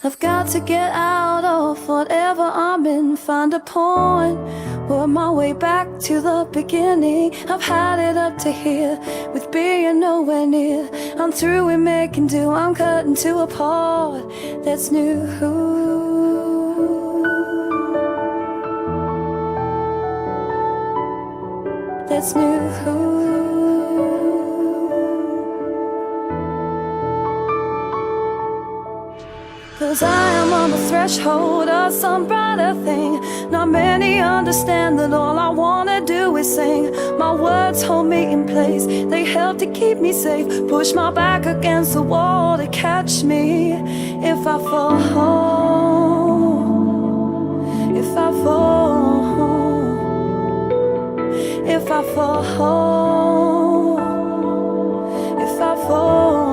I've got to get out of whatever I'm in, find a point, work my way back to the beginning. I've had it up to here, with being nowhere near. I'm through with making do, I'm cutting to a part that's new. That's new. Cause I am on the threshold of some brighter thing. Not many understand that all I wanna do is sing. My words hold me in place, they help to keep me safe. Push my back against the wall to catch me if I fall. If I fall. If I fall. If I fall.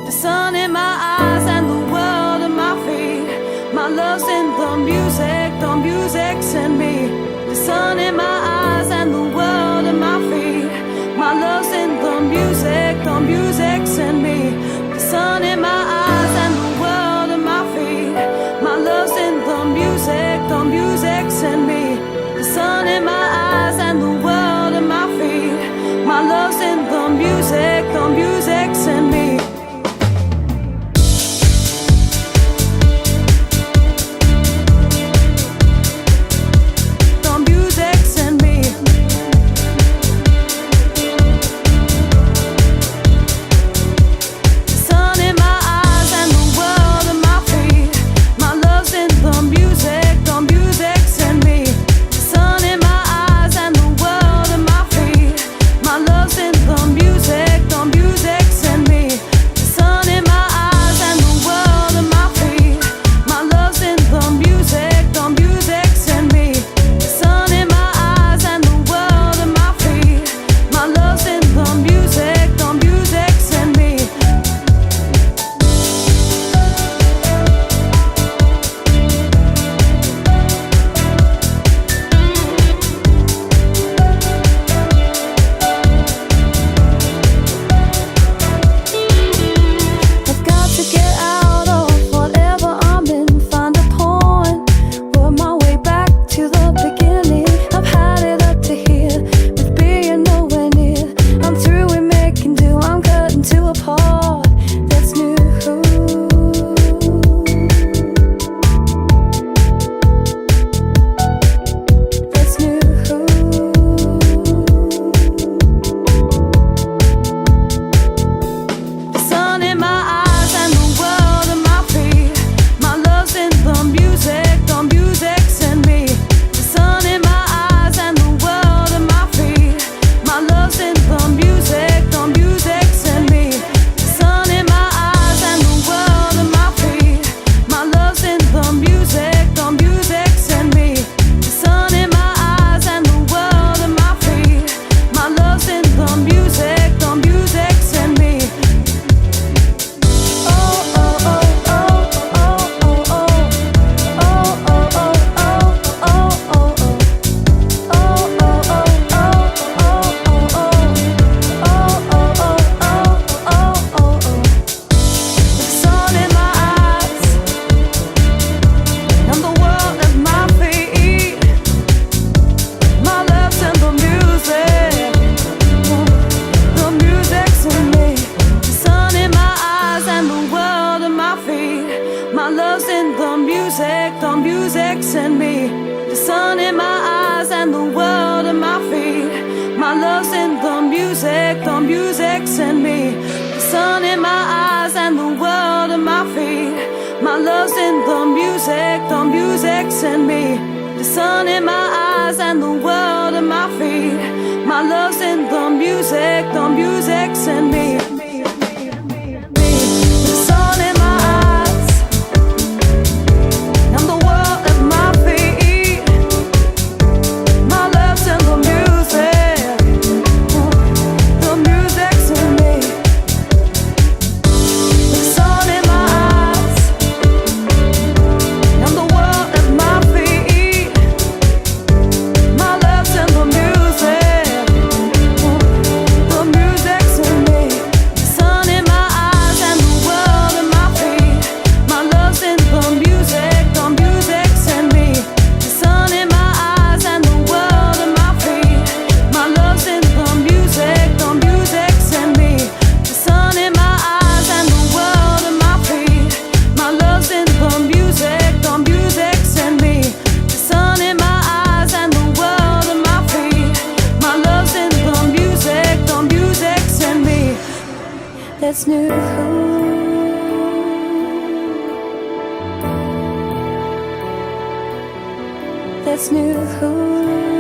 The sun in my eyes and the world at my feet. My love's in the music's in me. The sun in my eyes and the world at my feet. My love's in the music's in me. The sun in my eyes and the world at my feet. My love's in the music's in me. The sun in my eyes and the world at my feet. My love's in the music's in me. Music's in me. The sun in my eyes and the world at my feet. My love's in the music's in me. The sun in my eyes and the world at my feet. My love's in the music's in me. The sun in my eyes and the world at my feet. My love's in the music's in me. that's new. That's new.